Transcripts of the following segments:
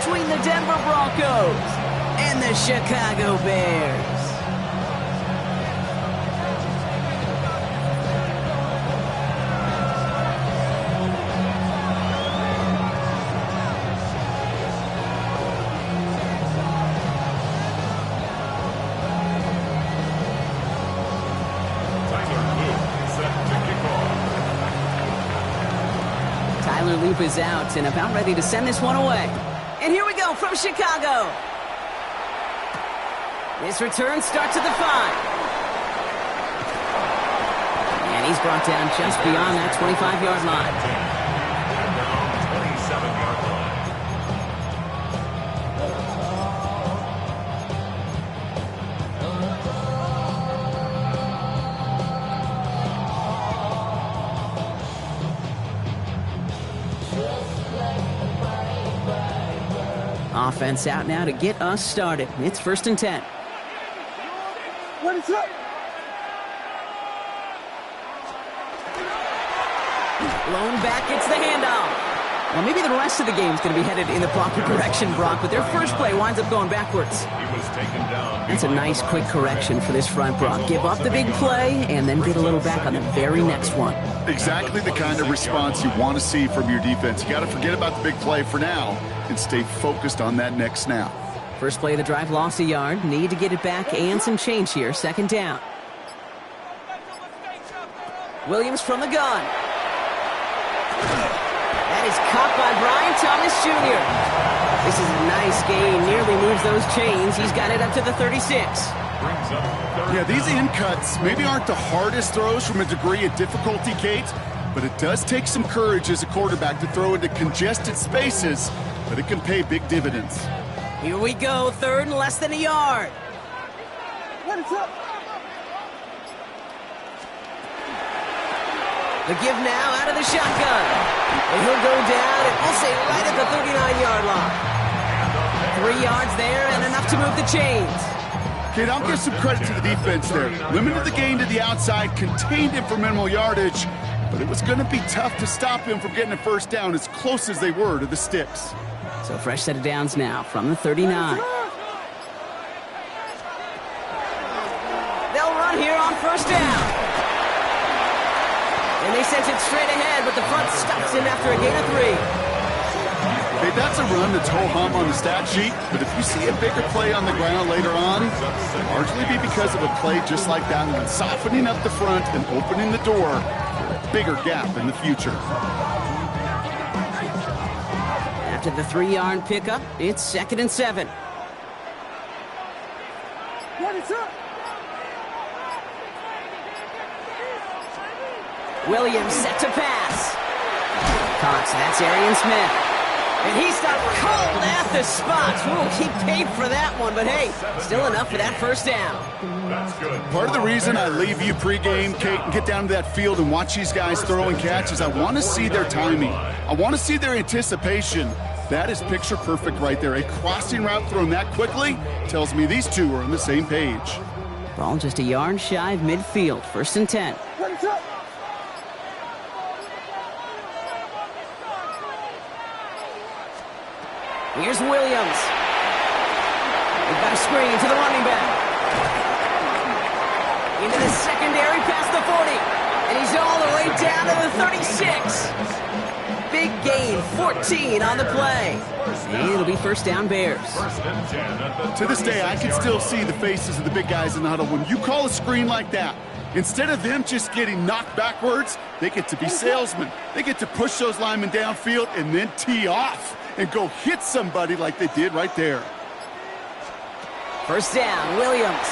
between the Denver Broncos and the Chicago Bears. Loop is out and about ready to send this one away. And here we go from Chicago. This return starts at the 5. And he's brought down just beyond that 25-yard line. 27-yard line. Offense out now to get us started. It's 1st and 10. What is up? Blown back, gets the handoff. Well, maybe the rest of the game's going to be headed in the proper direction, Brock, but their first play winds up going backwards. He was taken down. That's a nice, quick correction for this front, Brock. Give up the big play and then get a little back on the very next one. Exactly the kind of response you want to see from your defense. You got to forget about the big play for now and stay focused on that next snap. First play of the drive lost a yard. Need to get it back and some change here. 2nd down. Williams from the gun. That is caught by Brian Thomas Jr. This is a nice gain. Nearly moves those chains. He's got it up to the 36. Yeah, these in cuts maybe aren't the hardest throws from a degree of difficulty, Kate, but it does take some courage as a quarterback to throw into congested spaces, but it can pay big dividends. Here we go, 3rd and less than a yard. What is up? The give now out of the shotgun. And he'll go down, and we'll say right at the 39-yard line. 3 yards there and enough to move the chains. Kate, I'll give some credit to the defense there. Limited the gain to the outside, contained him for minimal yardage, but it was going to be tough to stop him from getting a first down as close as they were to the sticks. So fresh set of downs now from the 39. They'll run here on 1st down. And they sent it straight ahead, but the front stops him after a gain of 3. Hey, that's a run that's ho-hum on the stat sheet, but if you see a bigger play on the ground later on, it'll largely be because of a play just like that one, softening up the front and opening the door for a bigger gap in the future. After the 3-yard pickup, it's 2nd and 7. What is up? Williams set to pass. Cox, that's Arian Smith. And he stopped cold at the spot. He paid for that one, but hey, still enough for that 1st down. That's good. Part of the reason I leave you pregame, Kate, and get down to that field and watch these guys throw and catch is I want to see their timing. I want to see their anticipation. That is picture perfect right there. A crossing route thrown that quickly tells me these two are on the same page. Ball just a yard shy of midfield. 1st and 10. Here's Williams. We've got a screen to the running back. Into the secondary past the 40. And he's all the way down to the 36. Big gain, 14 on the play. And it'll be 1st down Bears. To this day, I can still see the faces of the big guys in the huddle. When you call a screen like that, instead of them just getting knocked backwards, they get to be salesmen. They get to push those linemen downfield and then tee off and go hit somebody like they did right there. 1st down, Williams.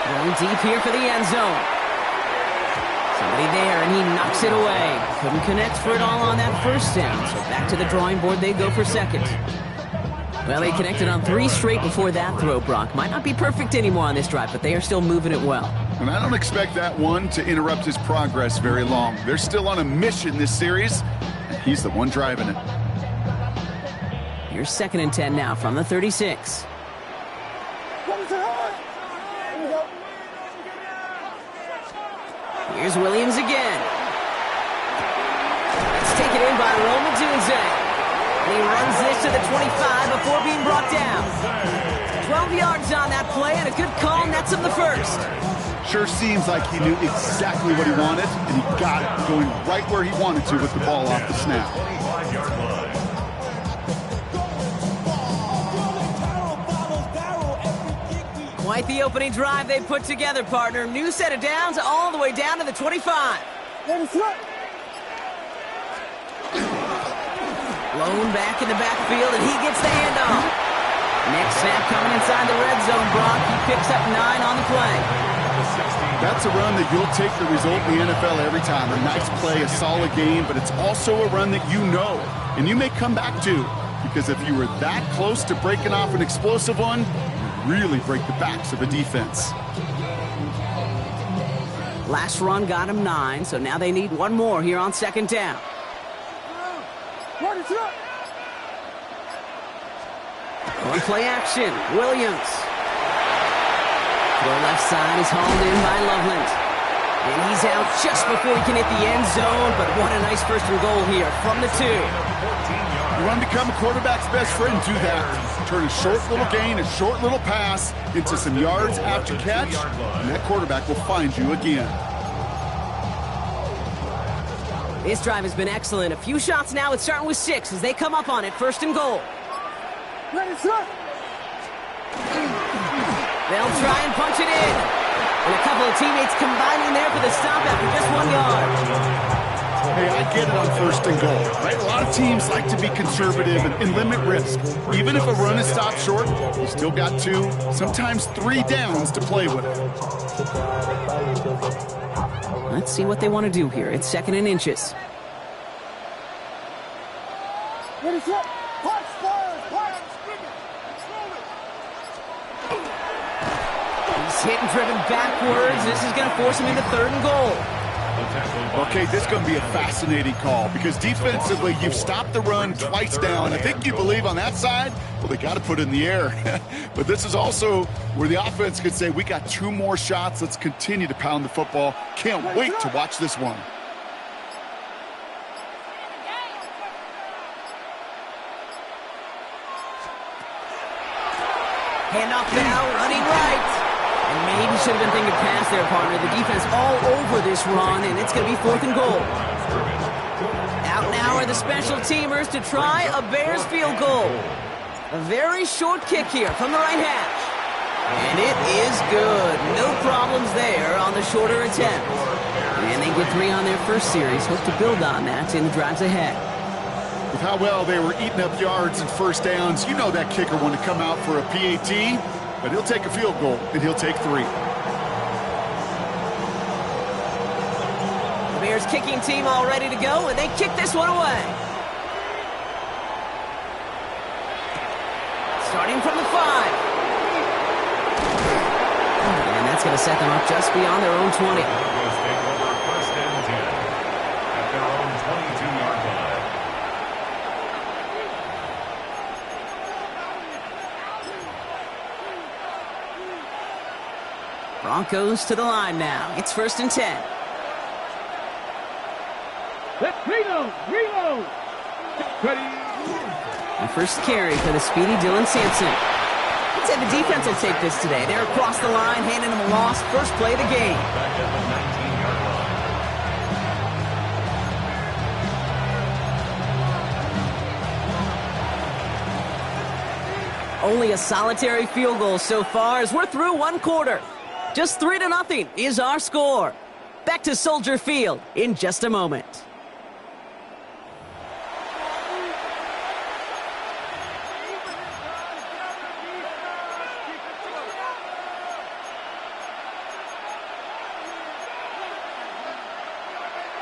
Going deep here for the end zone. Somebody there, and he knocks it away. Couldn't connect for it all on that 1st down, so back to the drawing board they go for 2nd. Well, they connected on 3 straight before that throw, Brock. Might not be perfect anymore on this drive, but they are still moving it well. And I don't expect that one to interrupt his progress very long. They're still on a mission this series, and he's the one driving it. Here's 2nd and 10 now from the 36. Here's Williams again. It's taken in by Roma Dunze. And he runs this to the 25 before being brought down. 12 yards on that play, and a good call nets him the first. Sure seems like he knew exactly what he wanted, and he got it, going right where he wanted to with the ball off the snap. Quite the opening drive they put together, partner. New set of downs all the way down to the 25. Blown back in the backfield, and he gets the handoff. Next snap coming inside the red zone, Brock. He picks up 9 on the play. That's a run that you'll take the result in the NFL every time. A nice play, a solid game, but it's also a run that you know, and you may come back to, because if you were that close to breaking off an explosive one, you really break the backs of a defense. Last run got him 9, so now they need one more here on second down. On play action, Williams. The left side is hauled in by Loveland. And he's out just before he can hit the end zone, but what a nice first and goal here from the 2. You want to become a quarterback's best friend, do that. Turn a short little gain, a short little pass into some yards after catch, and that quarterback will find you again. This drive has been excellent. A few shots now. It's starting with 6 as they come up on it. First and goal. They'll try and punch it in. And a couple of teammates combining there for the stop after just 1 yard. Hey, I get it on first and goal, right? A lot of teams like to be conservative and limit risk. Even if a run is stopped short, you still got 2, sometimes 3 downs to play with. Let's see what they want to do here. It's 2nd and inches. He's hit and driven backwards. This is going to force him into 3rd and goal. Okay, this is going to be a fascinating call because defensively, you've stopped the run twice down. I think you believe on that side, well, they got to put it in the air. But this is also where the offense could say, we got 2 more shots. Let's continue to pound the football. Can't wait to watch this one. Handoff now, running right. And maybe should have been thinking pass there, partner. The defense all over this run, and it's going to be 4th and goal. Out now are the special teamers to try a Bears field goal. A very short kick here from the right hash. And it is good. No problems there on the shorter attempt. And they get 3 on their first series. Hope to build on that in the drives ahead. With how well they were eating up yards and first downs, you know that kicker wanted to come out for a PAT. But he'll take a field goal, and he'll take 3. The Bears kicking team all ready to go, and they kick this one away. Starting from the 5. And that's going to set them up just beyond their own 20. First and 10 at their own 22-yard line. Broncos to the line now. It's 1st and 10. Let's reload! Ready! The first carry for the speedy Dylan Sampson. I'd say the defense will take this today. They're across the line, handing them a loss. First play of the game. Back at the 19-yard line. Only a solitary field goal so far as we're through 1 quarter. Just 3-0 is our score. Back to Soldier Field in just a moment.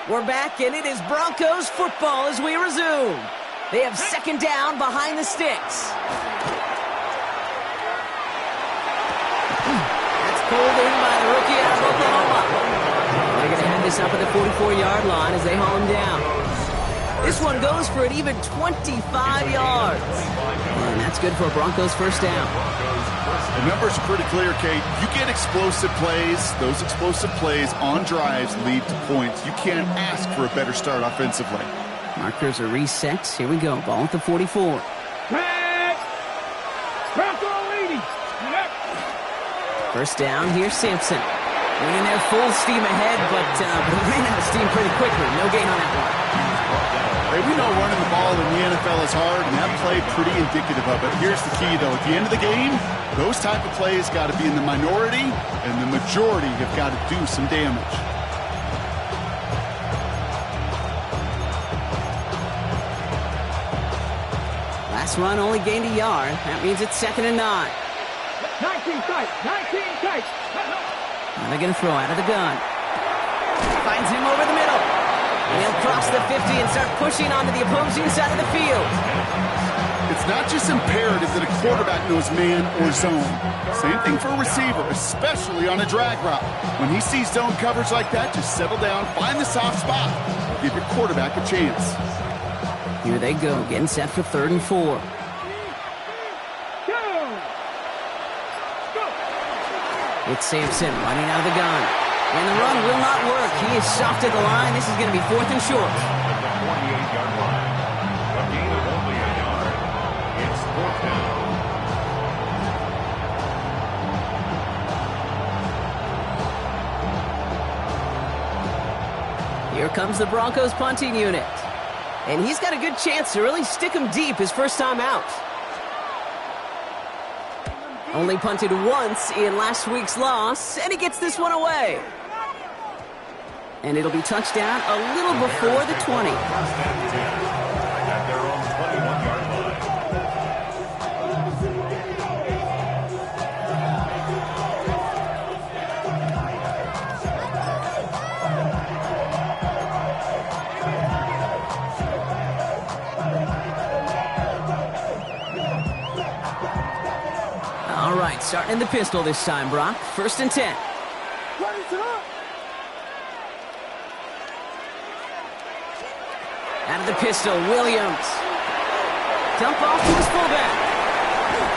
We're back, and it is Broncos football as we resume. They have 2nd down behind the sticks. Pulled in by the rookie out of Oklahoma. They're going to have this up at the 44-yard line as they haul him down. This one goes for an even 25 yards. And that's good for a Broncos first down. The numbers are pretty clear, Kate. You get explosive plays. Those explosive plays on drives lead to points. You can't ask for a better start offensively. Markers are reset. Here we go. Ball at the 44. Bronco leading. First down, here's Sampson. Running there full steam ahead, but he ran out of steam pretty quickly. No gain on that one. Hey, we know running the ball in the NFL is hard, and that play pretty indicative of it. Here's the key, though. At the end of the game, those type of plays got to be in the minority, and the majority have got to do some damage. Last run only gained a yard. That means it's 2nd and 9. 19 tight. 19 tight. Now they're going to throw out of the gun. Finds him over the middle. And he'll cross the 50 and start pushing onto the opposing side of the field. It's not just imperative that a quarterback knows man or zone. Same thing for a receiver, especially on a drag route. When he sees zone coverage like that, just settle down, find the soft spot, give your quarterback a chance. Here they go, getting set for 3rd and 4. It's Sampson running out of the gun. And the run will not work. He is stopped at the line. This is going to be 4th and short. At the 48-yard line. A gain of only a yard. It's 4th down. Here comes the Broncos punting unit. And he's got a good chance to really stick him deep his first time out. Only punted once in last week's loss, and he gets this one away. And it'll be touchdown a little before the 20. First and 10. At their own 21-yard All right, starting in the pistol this time, Brock. 1st and 10. Out of the pistol, Williams. Dump off to his fullback.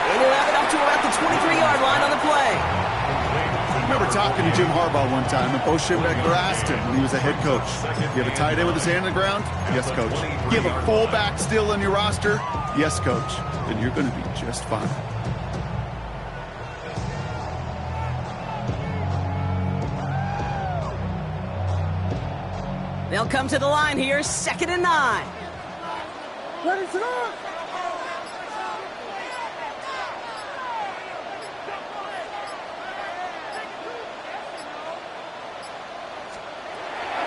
And he'll have it up to about the 23-yard line on the play. I remember talking to Jim Harbaugh one time, and Bo Schembechler asked him when he was a head coach, you have a tight end with his hand on the ground? Yes, coach. You have a fullback still on your roster? Yes, coach. Then you're going to be just fine. They'll come to the line here, 2nd and 9. Ready to go.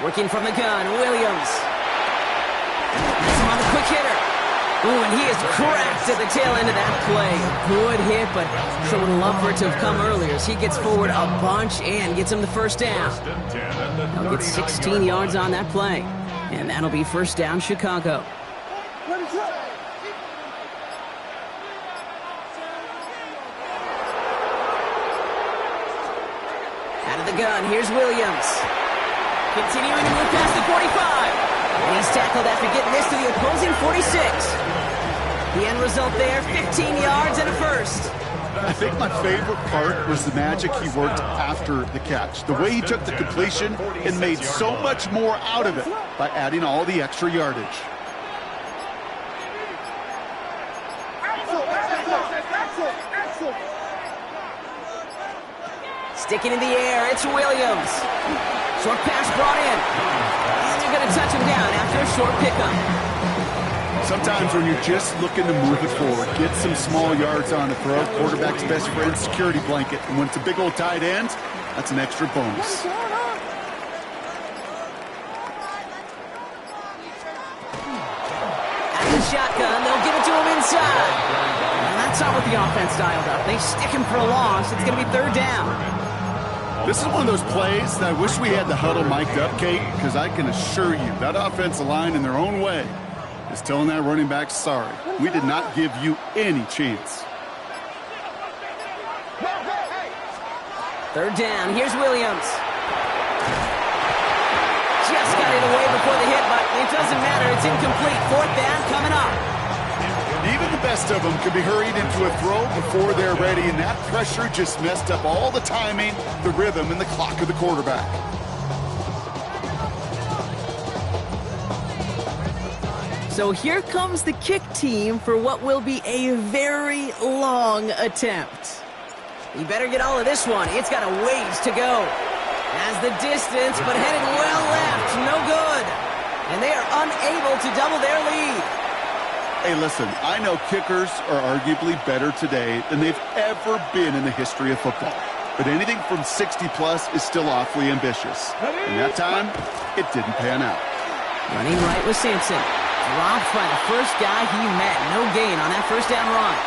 Working from the gun, Williams. That's him on the quick hitter. Ooh, and he is cracked at the tail end of that play. Good hit, but sure would love for it to have come earlier as he gets forward a bunch and gets him the first down. He'll get 16 yards on that play. And that'll be 1st down, Chicago. Out of the gun, here's Williams. Continuing to move past the 45. And he's tackled after getting this to the opposing 46. The end result there, 15 yards and a first. I think my favorite part was the magic he worked after the catch. The way he took the completion and made so much more out of it by adding all the extra yardage. Sticking in the air, it's Williams. Short pass brought in. And they're going to touch him down after a short pickup. Sometimes when you're just looking to move it forward, get some small yards on the throw, quarterback's best friend, security blanket. And when it's a big old tight end, that's an extra bonus. At the shotgun, they'll give it to him inside. And that's not what the offense dialed up. They stick him for a loss. It's going to be 3rd down. This is one of those plays that I wish we had the huddle mic'd up, Kate, because I can assure you that offensive line in their own way is telling that running back, sorry, we did not give you any chance. 3rd down, here's Williams. Just got it away before the hit, but it doesn't matter. It's incomplete. 4th down coming up. Even the best of them could be hurried into a throw before they're ready, and that pressure just messed up all the timing, the rhythm, and the clock of the quarterback. So here comes the kick team for what will be a very long attempt. You better get all of this one. It's got a ways to go. Has the distance, but headed well left. No good. And they are unable to double their lead. Hey, listen, I know kickers are arguably better today than they've ever been in the history of football. But anything from 60-plus is still awfully ambitious. And that time, it didn't pan out. Running right with Sampson. Dropped by the first guy he met. No gain on that first down run.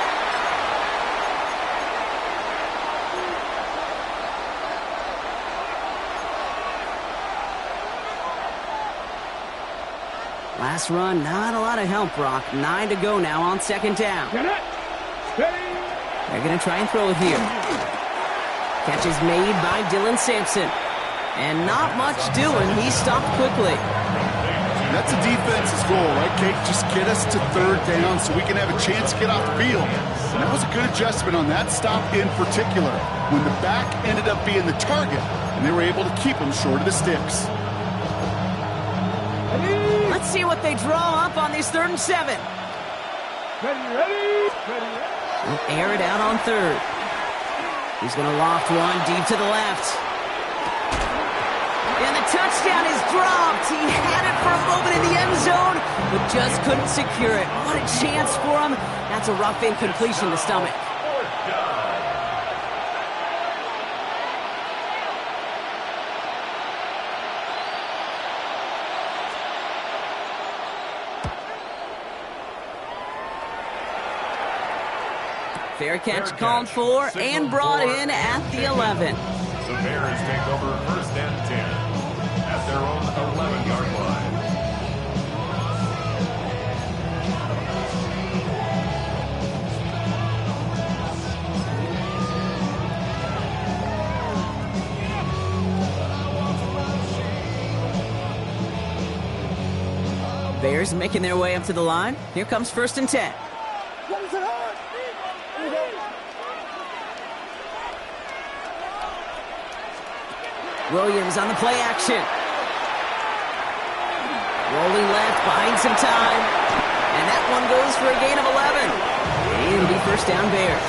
Last run, not a lot of help, Brock. 9 to go now on second down. They're going to try and throw it here. Catch is made by Dylan Sampson. And not much doing. He stopped quickly. That's a defense's goal, right, Kate? Just get us to third down so we can have a chance to get off the field. And that was a good adjustment on that stop in particular, when the back ended up being the target, and they were able to keep him short of the sticks. Let's see what they draw up on these 3rd and 7. Ready. They'll air it out on 3rd. He's going to loft one deep to the left. And the touchdown is dropped. He had it for a moment in the end zone, but just couldn't secure it. What a chance for him. That's a rough incompletion to stomach. Fair catch called for and brought in at the 11. The Bears take over 1st and 10 at their own 11-yard line. Bears making their way up to the line. Here comes 1st and 10. Williams on the play action. Rolling left, buying some time. And that one goes for a gain of 11. And it'll be 1st down Bears.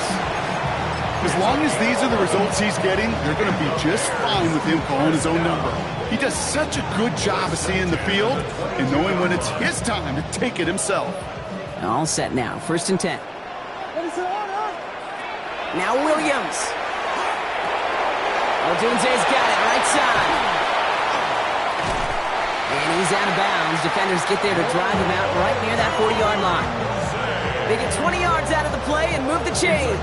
As long as these are the results he's getting, they're going to be just fine with him calling his own number. He does such a good job of seeing the field and knowing when it's his time to take it himself. All set now, 1st and 10. Now Williams. Odunze's got it, right side. And he's out of bounds. Defenders get there to drive him out right near that 40-yard line. They get 20 yards out of the play and move the chains.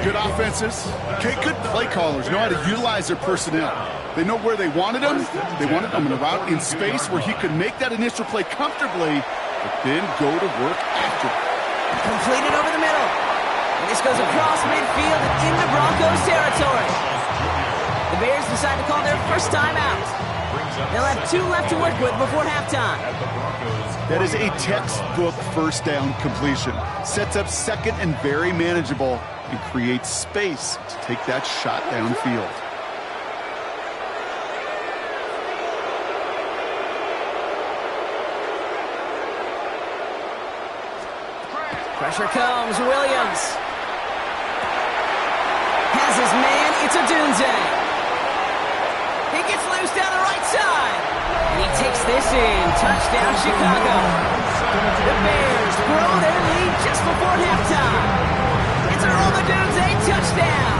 Good offenses. Okay, good play callers know how to utilize their personnel. They know where they wanted him. They wanted him in a route in space where he could make that initial play comfortably, but then go to work after it. Completed over the middle. And this goes across midfield and into Broncos territory. The Bears decide to call their first timeout. They'll have 2 left to work with before halftime. That is a textbook 1st down completion. Sets up 2nd and very manageable and creates space to take that shot downfield. Pressure comes, Williams. Has his man, it's Odunze. He gets loose down the right side. And he takes this in. Touchdown, Chicago. The Bears grow their lead just before halftime. It's a Odunze touchdown.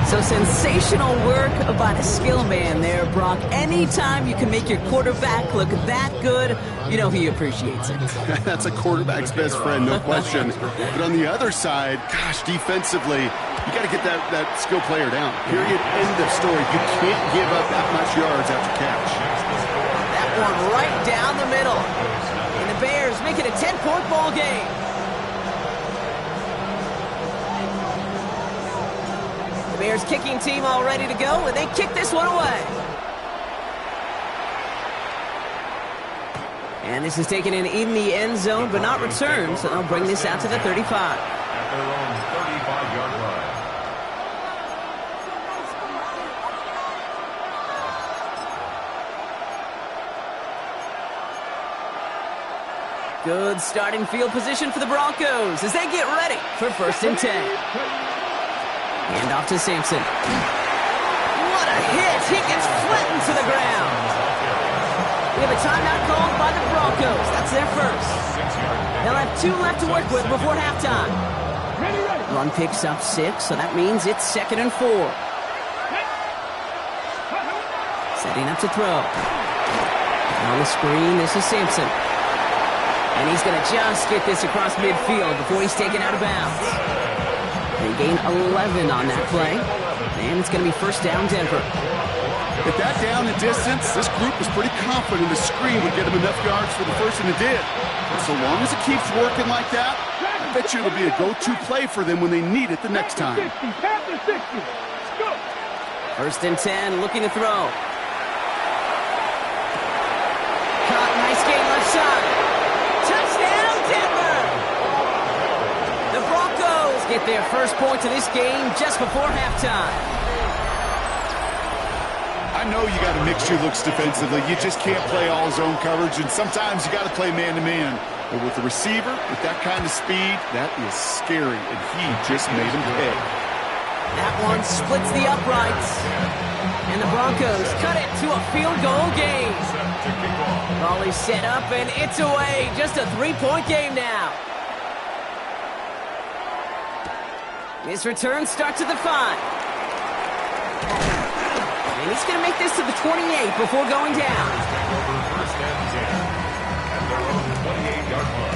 So sensational work by the skill man there, Brock. Anytime you can make your quarterback look that good, you know he appreciates it. That's a quarterback's best friend, no question. But on the other side, gosh, defensively, you got to get that skill player down. Period. End of story. You can't give up that much yards after catch. That one right down the middle. And the Bears make it a 10-point ball game. The Bears kicking team all ready to go, and they kick this one away. And this is taken in the end zone, but not returned, so they'll bring this out to the 35. At their own 35-yard line. Good starting field position for the Broncos as they get ready for 1st and 10. Hand off to Sampson. What a hit! He gets flattened to the ground. We have a timeout called by the Broncos. That's their first. They'll have 2 left to work with before halftime. Run picks up 6, so that means it's 2nd and 4. Setting up to throw. On the screen, this is Sampson. And he's going to just get this across midfield before he's taken out of bounds. They gain 11 on that play. And it's going to be 1st down, Denver. At that down and distance, this group was pretty confident the screen would get them enough yards for the first, and it did. But so long as it keeps working like that, I bet you it'll be a go-to play for them when they need it the next time. 1st and 10, looking to throw. Caught, nice gain left side. Touchdown, Denver! The Broncos get their first points of this game just before halftime. I know you got to mix your looks defensively. You just can't play all zone coverage, and sometimes you got to play man-to-man. But with the receiver, with that kind of speed, that is scary, and he just made him pay. That one splits the uprights. And the Broncos cut it to a field goal game. Raleigh set up, and it's away. Just a 3-point game now. His return starts at the 5. And he's going to make this to the 28 before going down. 1st and 10 at their own 28-yard line.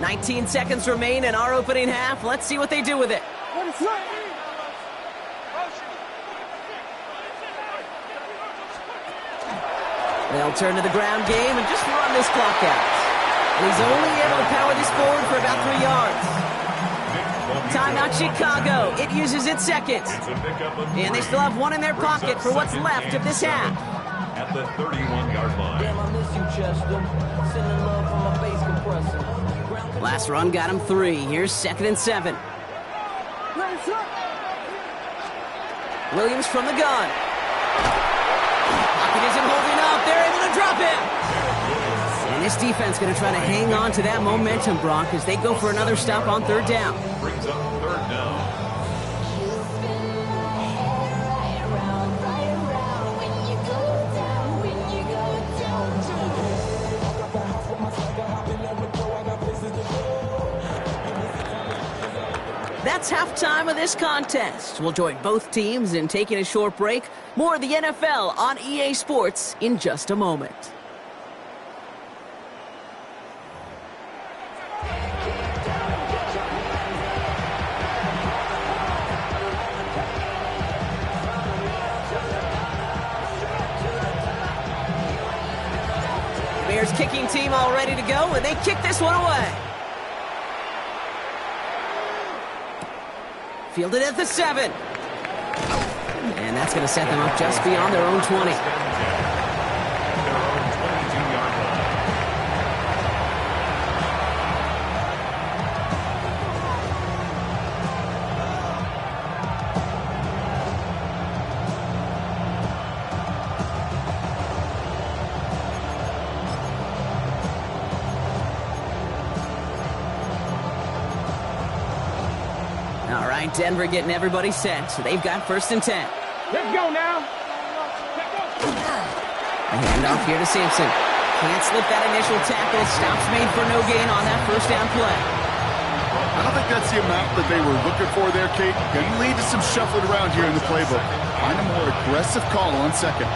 "19 seconds remain in our opening half. Let's see what they do with it. They'll turn to the ground game and just run this clock out. And he's only able to power this forward for about 3 yards. Timeout Chicago. It uses its second. And they still have 1 in their pocket for what's left of this half. At the 31-yard line. Last run got him 3. Here's 2nd and 7. Williams from the gun. Pocket isn't holding up. They're able to drop him. And this defense going to try to hang on to that momentum, Brock, as they go for another stop on 3rd down. Brings up 3rd down. That's halftime of this contest. We'll join both teams in taking a short break. More of the NFL on EA Sports in just a moment. Bears kicking team all ready to go, and they kick this one away. Fielded at the 7. And that's going to set them up just beyond their own 20. All right, Denver getting everybody set. So they've got 1st and 10. Let's go now. A handoff here to Sampson. Can't slip that initial tackle. Stops made for no gain on that 1st down play. I don't think that's the amount that they were looking for there, Kate. Can lead to some shuffling around here in the playbook. Find a more aggressive call on 2nd.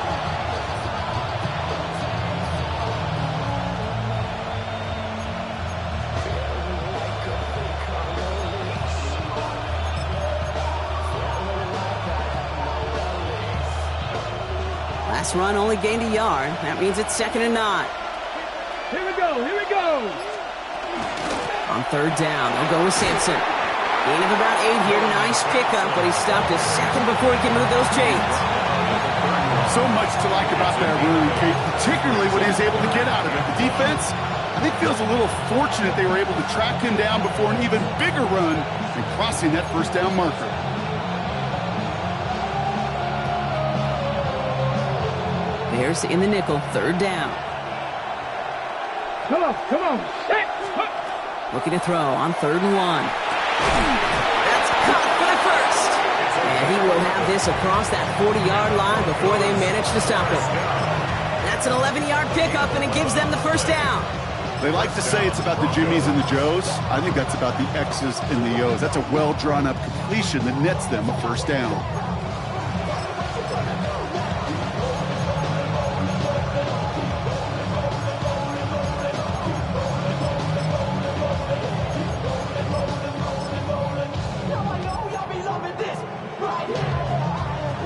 Last run only gained a yard. That means it's 2nd and 9. Here we go. Here we go. On 3rd down, they'll go with Sampson. Gain of about 8 here. Nice pickup, but he stopped a second before he can move those chains. So much to like about that run, Kate, particularly what he was able to get out of it. The defense, I think, feels a little fortunate they were able to track him down before an even bigger run and crossing that first down marker. Bears in the nickel, 3rd down. Come on. Set. Looking to throw on 3rd and 1. That's caught for the first. And he will have this across that 40-yard line before they manage to stop it. That's an 11-yard pickup, and it gives them the first down. They like to say it's about the Jimmies and the Joes. I think that's about the X's and the O's. That's a well-drawn-up completion that nets them a first down.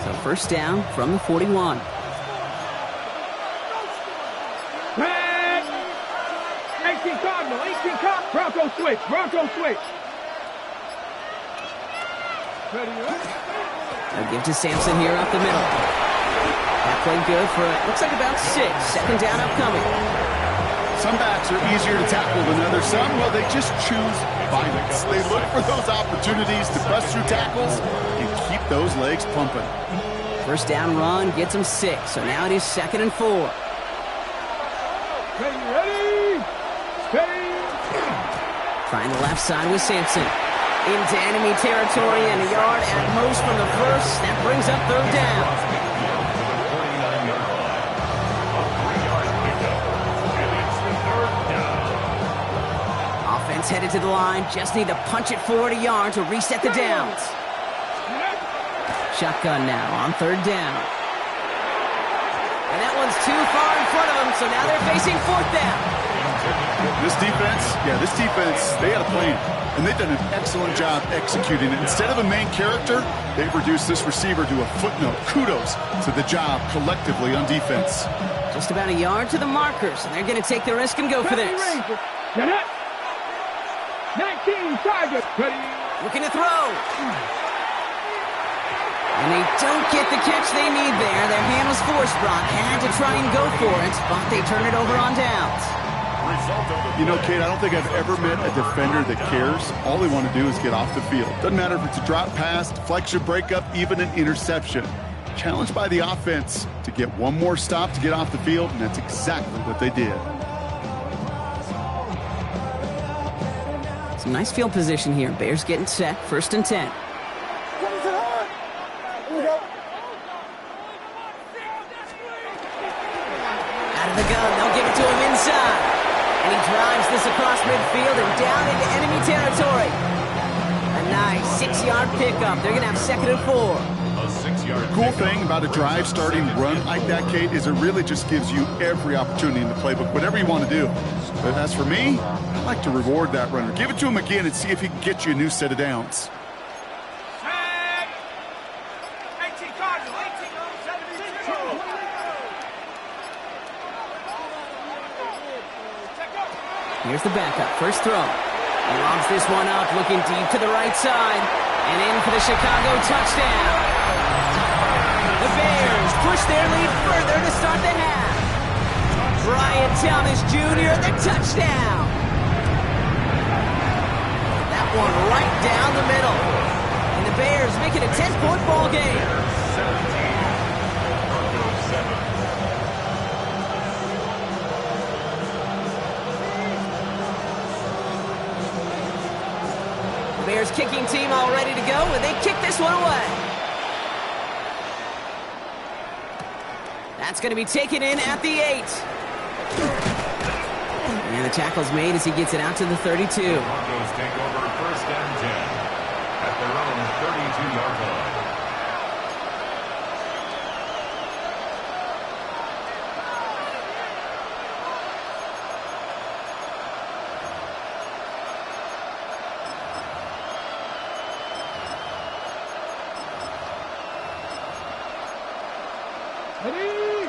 So first down from the 41. Red. 18 Cardinal. Bronco switch. They'll give to Sampson here up the middle. That played good for, looks like about 6. 2nd down upcoming. Some backs are easier to tackle than others. Some, well, they just choose violence. They look for those opportunities to bust through tackles and keep those legs pumping. First down run gets them 6. So now it is 2nd and 4. Ready. Steady. Trying the left side with Sampson. Into enemy territory and a yard at most from the first. That brings up 3rd down. Offense headed to the line. Just need to punch it forward a yard to reset the downs. Shotgun now on 3rd down. And that one's too far in front of them, so now they're facing 4th down. This defense, they had a plan, and they've done an excellent job executing it. Instead of a main character, they've reduced this receiver to a footnote. Kudos to the job collectively on defense. Just about a yard to the markers, and they're going to take the risk and go for this. 19 Tigers. Ready. Looking to throw. And they don't get the catch they need there. Their hand was forced. Brock had to try and go for it, but they turn it over on downs. You know, Kate, I don't think I've ever met a defender that cares. All they want to do is get off the field. Doesn't matter if it's a drop pass, deflection, breakup, even an interception. Challenged by the offense to get one more stop to get off the field, and that's exactly what they did. Some nice field position here. Bears getting set. 1st and 10. Out of the gun. They'll give it to him inside. And he drives this across midfield and down into enemy territory. A nice 6-yard pickup. They're going to have 2nd and 4. Cool thing about a drive starting run like that, Kate, is it really just gives you every opportunity in the playbook, whatever you want to do. But as for me, I like to reward that runner. Give it to him again and see if he can get you a new set of downs. Here's the backup. First throw. He lobs this one up, looking deep to the right side. And in for the Chicago touchdown. The Bears push their lead further to start the half. Brian Thomas Jr., the touchdown. That one right down the middle. And the Bears make it a 10-point ball game. 17. Bears kicking team all ready to go, and they kick this one away. That's going to be taken in at the 8. And the tackle's made as he gets it out to the 32. Broncos take over 1st and 10 at their own 32-yard line.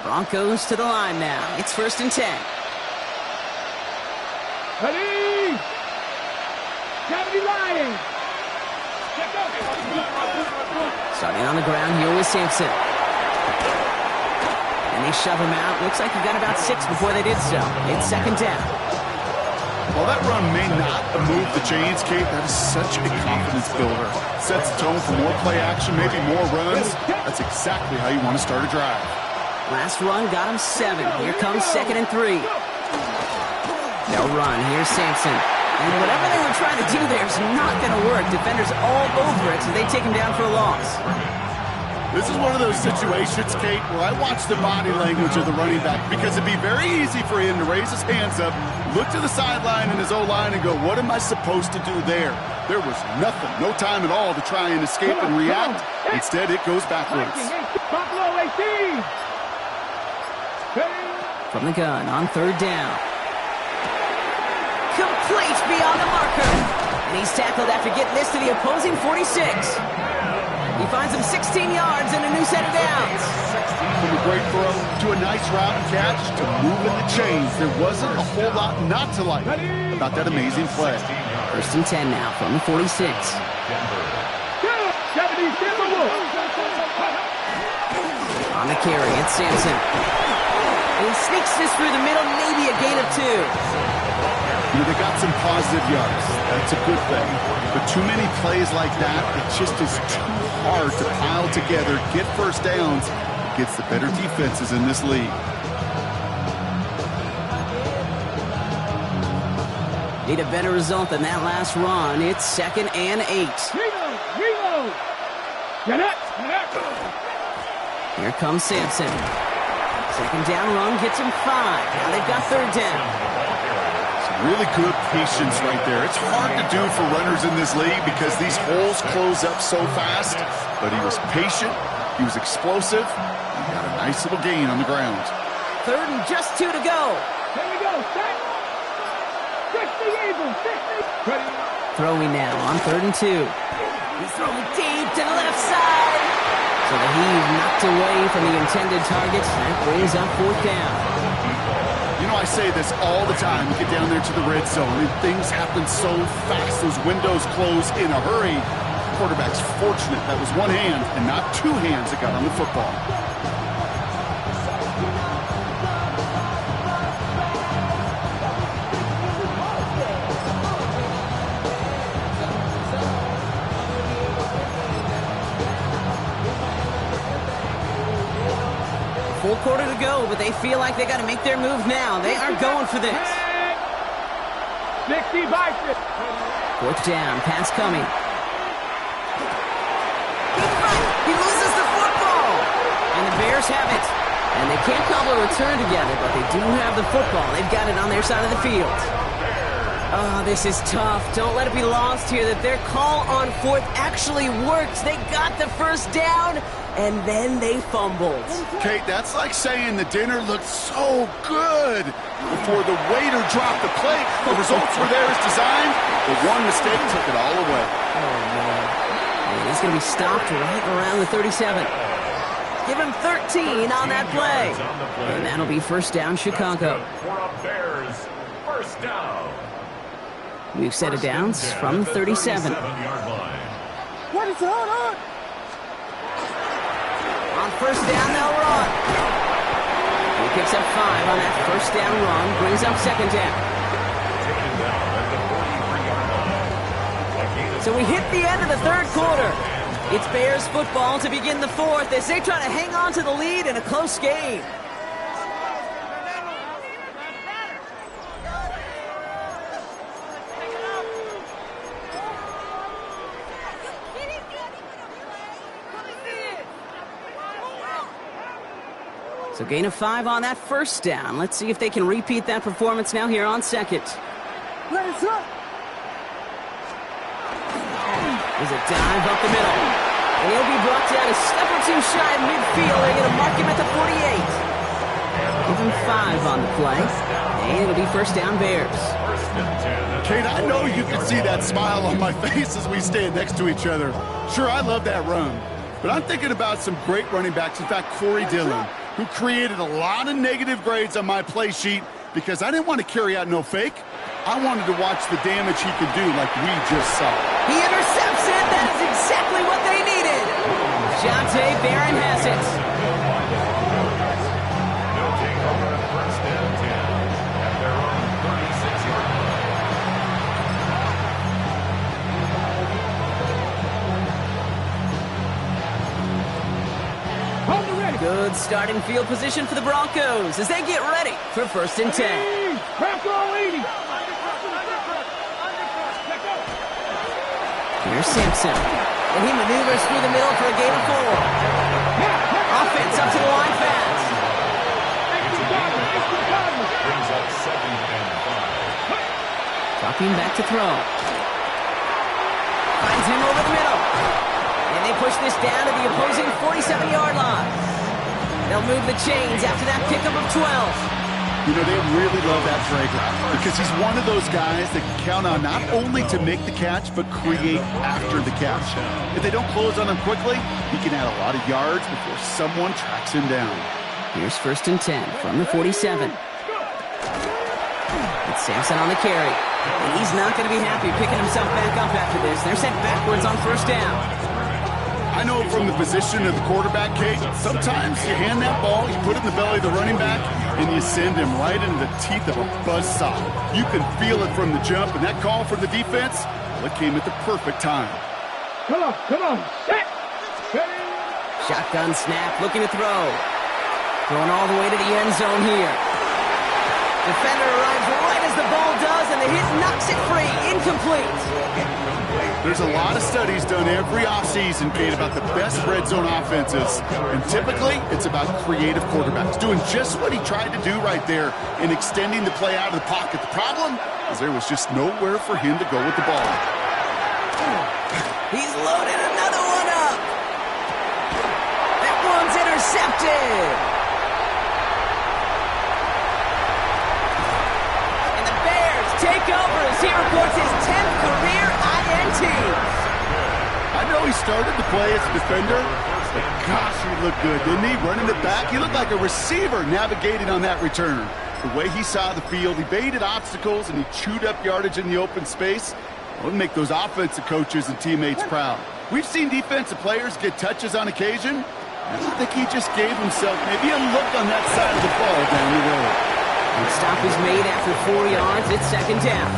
Broncos to the line now. It's 1st and 10. Ready. Kennedy Lions. Starting on the ground here with Sampson. And they shove him out. Looks like he got about 6 before they did so. It's second down. While that run may not move the chains, Kate, that is such a confidence builder. Sets the tone for more play action, maybe more runs. That's exactly how you want to start a drive. Last run got him 7. Here comes 2nd and 3. They'll run. Here's Sampson. And whatever they were trying to do there is not going to work. Defenders all over it, so they take him down for a loss. This is one of those situations, Kate, where I watch the body language of the running back because it'd be very easy for him to raise his hands up, look to the sideline in his O-line and go, what am I supposed to do there? There was nothing, no time at all to try and escape and react. Instead, it goes backwards. Buffalo 18. From the gun on 3rd down. Complete beyond the marker. And he's tackled after getting this to the opposing 46. He finds him 16 yards and a new set of downs. From a great throw to a nice route and catch to moving the chains. There wasn't a whole lot not to like about that amazing play. 1st and 10 now from the 46. On the carry, it's Sampson. And he sneaks this through the middle, maybe a gain of 2. You know, they got some positive yards. That's a good thing. But too many plays like that, it just is too hard to pile together, get first downs against the better defenses in this league. Need a better result than that last run. It's 2nd and 8. Reload. Get it. Here comes Sampson. 2nd down run gets him 5. Now they've got 3rd down. Really good patience right there. It's hard to do for runners in this league because these holes close up so fast. But he was patient. He was explosive. He got a nice little gain on the ground. 3rd and just 2 to go. Here we go. Set. 60 Eagles. 60. Ready. Throwing now on 3rd and 2. He's throwing deep to the left side. So the heave knocked away from the intended target. That brings up 4th down. You know, I say this all the time. You get down there to the red zone, and things happen so fast. Those windows close in a hurry. The quarterback's fortunate that was one hand and not 2 hands that got on the football. Full quarter to go, but they feel like they got to make their move now. They are going for this. 60 by 50. 4th down, pass coming. He loses the football. And the Bears have it. And they can't cobble a return together, but they do have the football. They've got it on their side of the field. Oh, this is tough. Don't let it be lost here that their call on 4th actually works. They got the 1st down, and then they fumbled. Kate, that's like saying the dinner looked so good before the waiter dropped the plate. The results were there as designed, but one mistake took it all away. Oh, man. And he's going to be stopped right around the 37. Give him 13 on that play. And that'll be 1st down, Chicago. For a Bears 1st down. We've set it downs from 37. What is going on? On 1st down, they'll run. He picks up 5 on that 1st down run, brings up 2nd down. So we hit the end of the 3rd quarter. It's Bears football to begin the 4th as they try to hang on to the lead in a close game. So gain of 5 on that 1st down. Let's see if they can repeat that performance now here on 2nd. Let's up. There's a dive up the middle. And he'll be brought down a step or 2 shy of midfield. They're going to mark him at the 48. Give him 5 on the play. And it'll be 1st down Bears. Kate, I know you can see that smile on my face as we stand next to each other. Sure, I love that run. But I'm thinking about some great running backs. In fact, Corey Dillon, who created a lot of negative grades on my play sheet because I didn't want to carry out no fake. I wanted to watch the damage he could do like we just saw. He intercepts it. That is exactly what they needed. Jonte Barron has it. over to first and 10 at their own 36-yard line. Hold the ready. Good starting field position for the Broncos as they get ready for first and 10. Bronco leading. Here's Simpson, and he maneuvers through the middle for a gain of 4. Offense up to the line fast. Brings up 2nd and 5. Dropping back to throw. Finds him over the middle. And they push this down to the opposing 47-yard line. They'll move the chains after that pickup of 12. You know, they really love that drag route because he's one of those guys that can count on not only to make the catch, but create after the catch. If they don't close on him quickly, he can add a lot of yards before someone tracks him down. Here's first and 10 from the 47. It's Sampson on the carry. And he's not going to be happy picking himself back up after this. They're sent backwards on first down. I know from the position of the quarterback, Kate, sometimes you hand that ball, you put it in the belly of the running back, and you send him right into the teeth of a buzzsaw. You can feel it from the jump, and that call for the defense, well, it came at the perfect time. Come on, set. Shotgun snap, looking to throw. Going all the way to the end zone here. Defender arrives right as the ball does, and the hit knocks it free. Incomplete. There's a lot of studies done every offseason, Kate, about the best red zone offenses. And typically, it's about creative quarterbacks doing just what he tried to do right there in extending the play out of the pocket. The problem is there was just nowhere for him to go with the ball. He's loaded another one up. That one's intercepted. Take over as he reports his 10th career INT. I know he started the play as a defender, but gosh, he looked good, didn't he? Running it back, he looked like a receiver navigating on that return. The way he saw the field, he baited obstacles, and he chewed up yardage in the open space. Well, it'll make those offensive coaches and teammates proud. We've seen defensive players get touches on occasion. I think he just gave himself maybe a look on that side of the ball down the road. The stop is made after 4 yards. It's second down.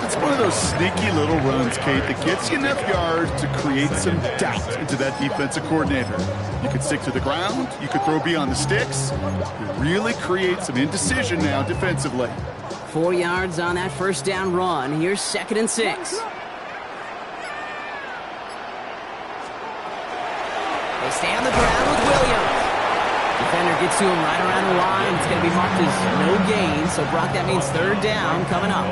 It's one of those sneaky little runs, Kate, that gets you enough yards to create some doubt into that defensive coordinator. You could stick to the ground. You could throw beyond the sticks. You really create some indecision now defensively. 4 yards on that first down run. Here's 2nd and 6. They stay on the ground with Williams. Defender gets to him right around the line. It's going to be marked as no gain. So, Brock, that means third down coming up.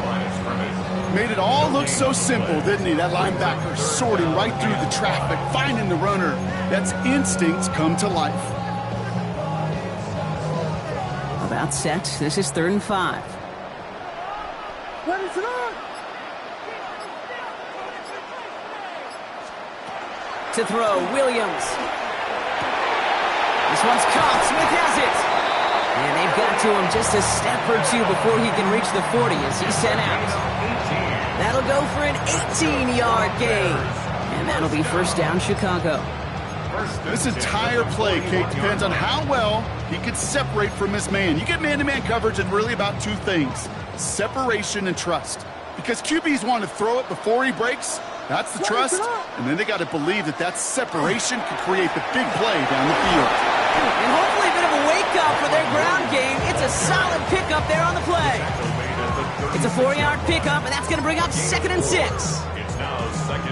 Made it all look so simple, didn't he? That linebacker sorting right through the traffic, finding the runner. That's instincts come to life. About set. This is 3rd and 5. What is it on? To throw, Williams. This one's caught. Smith has it. And they've got to him just a step or two before he can reach the 40 as he's sent out. That'll go for an 18-yard gain. And that'll be first down, Chicago. This entire play, Kate, depends on how well he can separate from his man. You get man-to-man coverage, it's really about two things: separation and trust. Because QBs want to throw it before he breaks. That's the trust. And then they got to believe that that separation can create the big play down the field. And hopefully a bit of a wake-up for their ground game. It's a solid pickup there on the play. It's a 4-yard pickup, and that's going to bring up 2nd and 6.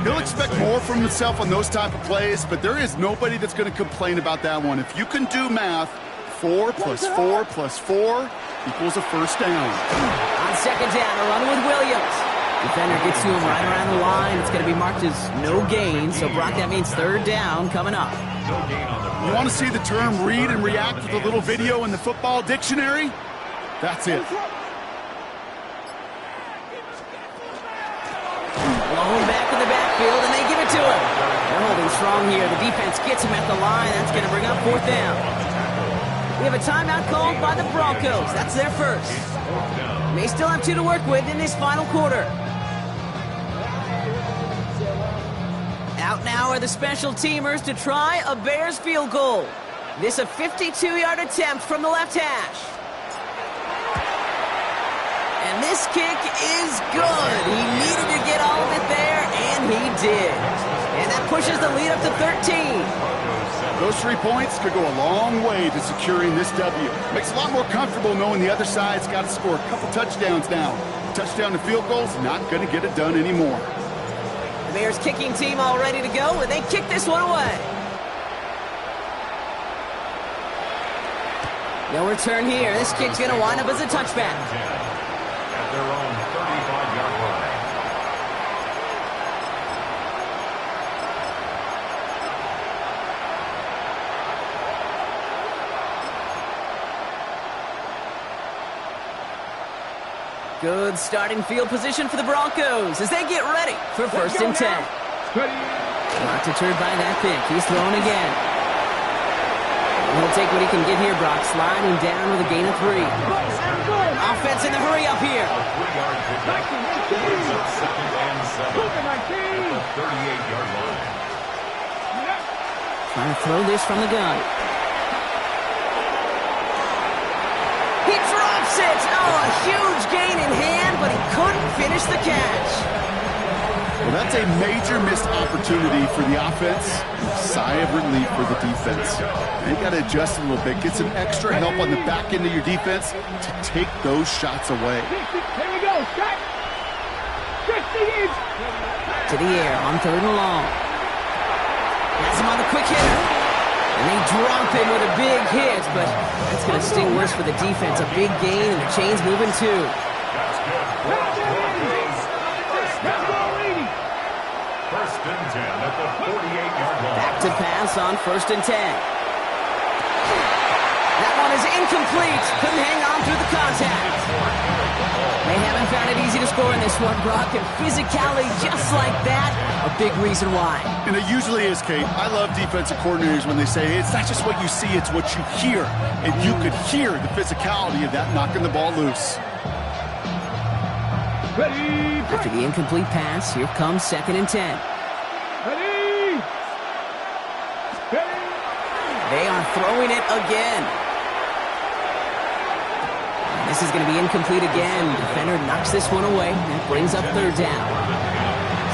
He'll expect more from himself on those type of plays, but there is nobody that's going to complain about that one. If you can do math, 4 + 4 + 4 equals a first down. On second down, a run with Williams. Defender gets to him right around the line. It's going to be marked as no gain. So, Brock, that means third down coming up. You want to see the term read and react with a little video in the football dictionary? That's it. Blown back in the backfield, and they give it to him. They're holding strong here. The defense gets him at the line. That's going to bring up 4th down. We have a timeout called by the Broncos. That's their first. May still have 2 to work with in this final quarter. Out now are the special teamers to try a Bears field goal. This a 52-yard attempt from the left hash. And this kick is good. He needed to get all of it there, and he did. And that pushes the lead up to 13. Those 3 points could go a long way to securing this W. Makes it a lot more comfortable knowing the other side's got to score a couple touchdowns now. Touchdown and field goals, not going to get it done anymore. The Bears kicking team all ready to go, and they kick this one away. No return here. This kick's going to wind up as a touchback. At their own 35-yard line. Good starting field position for the Broncos as they get ready for 1st and 10. Not deterred by that pick. He's throwing again. He'll take what he can get here, Brock. Sliding down with a gain of 3. Offense in the hurry up here. A 3-yard pickup. Brings up 2nd and 7 at the 38-yard line. Trying to throw this from the gun. He drops it. Oh, a huge gain in hand, but he couldn't finish the catch. Well, that's a major missed opportunity for the offense. Sigh of relief for the defense. Now you got to adjust a little bit. Get some extra help on the back end of your defense to take those shots away. Here we go. Shot. 50 inch. To the air on 3rd and long. Has him on the quick hitter. And they drop him with a big hit, but that's going to sting worse for the defense. A big gain, and the chain's moving too. That's good. First and 10 at the 48-yard line. Back to pass on 1st and 10. That one is incomplete. Couldn't hang on through the contact. They haven't found it easy to score in this one, Brock, and physicality just like that, a big reason why. And it usually is, Kate. I love defensive coordinators when they say, hey, it's not just what you see, it's what you hear. And you could hear the physicality of that knocking the ball loose. Ready. After the incomplete pass, here comes 2nd and 10. Ready. Ready. They are throwing it again. This is going to be incomplete again. Defender knocks this one away. That brings up 3rd down.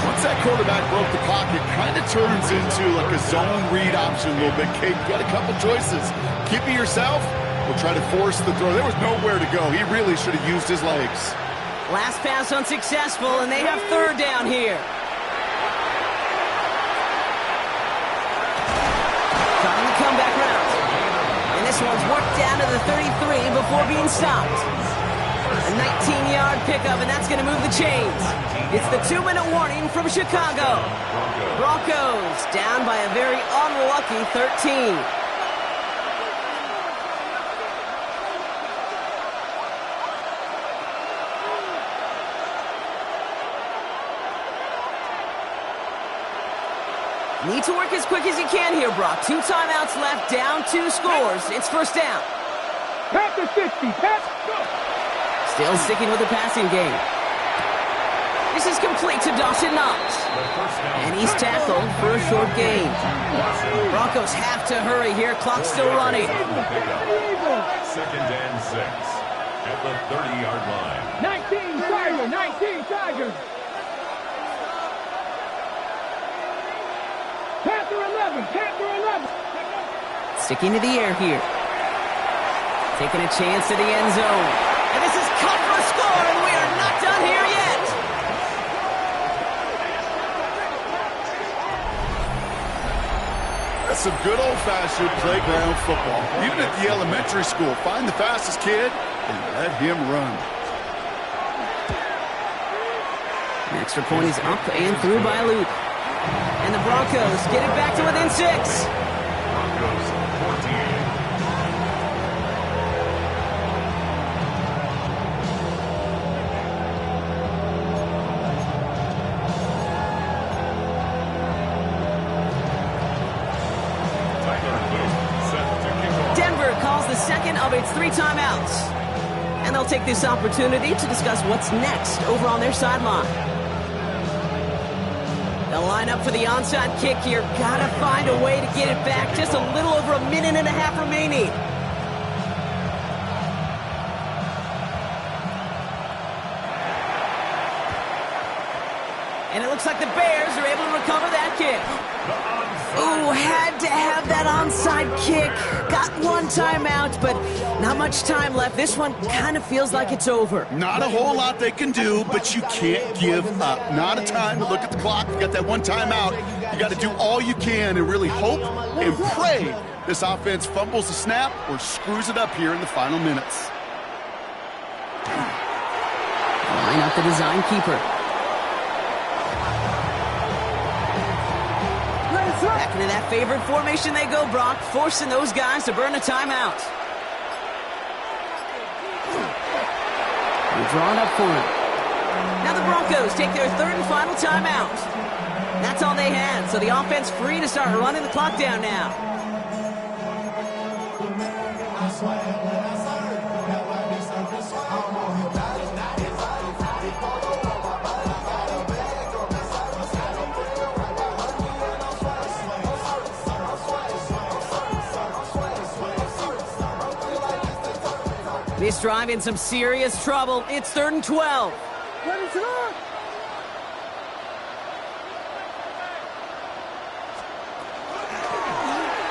Once that quarterback broke the clock, it kind of turns into like a zone read option a little bit. Kate, you got a couple choices. Keep it yourself or try to force the throw. There was nowhere to go. He really should have used his legs. Last pass unsuccessful, and they have 3rd down here. Caught in the comeback route. And this one's worked down to the 33 before being stopped. A 19-yard pickup, and that's going to move the chains. It's the 2-minute warning from Chicago. Broncos down by a very unlucky 13. Need to work as quick as you can here, Brock. 2 timeouts left, down 2 scores. It's 1st down. Pass to 50. Pass. Go. Still sticking with the passing game. This is complete to Dawson Knox. And he's tackled for a short gain. Broncos have to hurry here. Clock's still running. 2nd and 6 at the 30-yard line. 19 Tigers. 19 Tigers. Panther 11. Panther 11. Sticking to the air here. Taking a chance to the end zone. And this is cut for a score, and we are not done here yet. That's some good old-fashioned playground football. Even at the elementary school, find the fastest kid and let him run. An extra point is up and through by Luke. And the Broncos get it back to within 6. Broncos 14. Denver calls the second of its 3 timeouts. And they'll take this opportunity to discuss what's next over on their sideline. They'll They'll line up for the onside kick here. Gotta find a way to get it back. Just a little over a minute and a half remaining. And it looks like the Bears are able to recover that kick. Ooh, had to have that onside kick. Got one timeout, but not much time left. This one kind of feels like it's over. Not a whole lot they can do, but you can't give up. Not a time to look at the clock. You got that one timeout. You got to do all you can and really hope and pray this offense fumbles the snap or screws it up here in the final minutes. Line up the design keeper. Back into that favorite formation they go, Brock, forcing those guys to burn a timeout. They're drawing up for him. Now the Broncos take their third and final timeout. That's all they had, so the offense free to start running the clock down now. This drive in some serious trouble. It's 3rd and 12.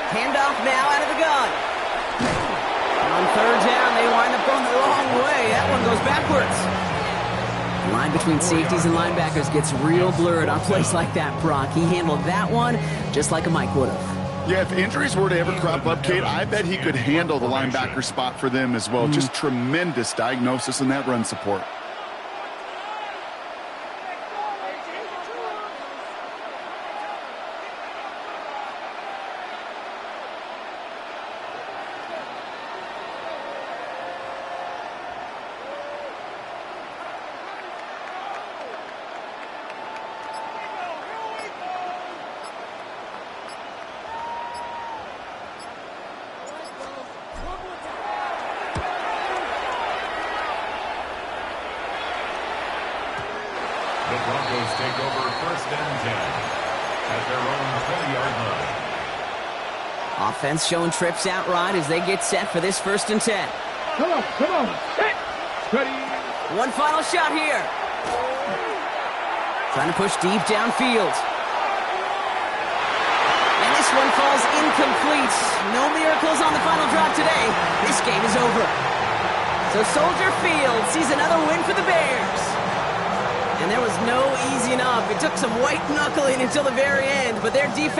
Handoff now out of the gun. On 3rd down, they wind up going the wrong way. That one goes backwards. The line between safeties and linebackers gets real blurred on plays like that, Brock. He handled that one just like a Mike would have. Yeah, if injuries were to ever crop up, Kate, I bet he could handle the linebacker spot for them as well. Just tremendous diagnosis in that run support. The Broncos take over 1st and 10 at their own 20-yard line. Offense showing trips out right as they get set for this 1st and 10. Come on. Set. Ready. One final shot here. Trying to push deep downfield. And this one falls incomplete. No miracles on the final drive today. This game is over. So Soldier Field sees another win for the Bears. And there was no easing up. It took some white knuckling until the very end, but their defense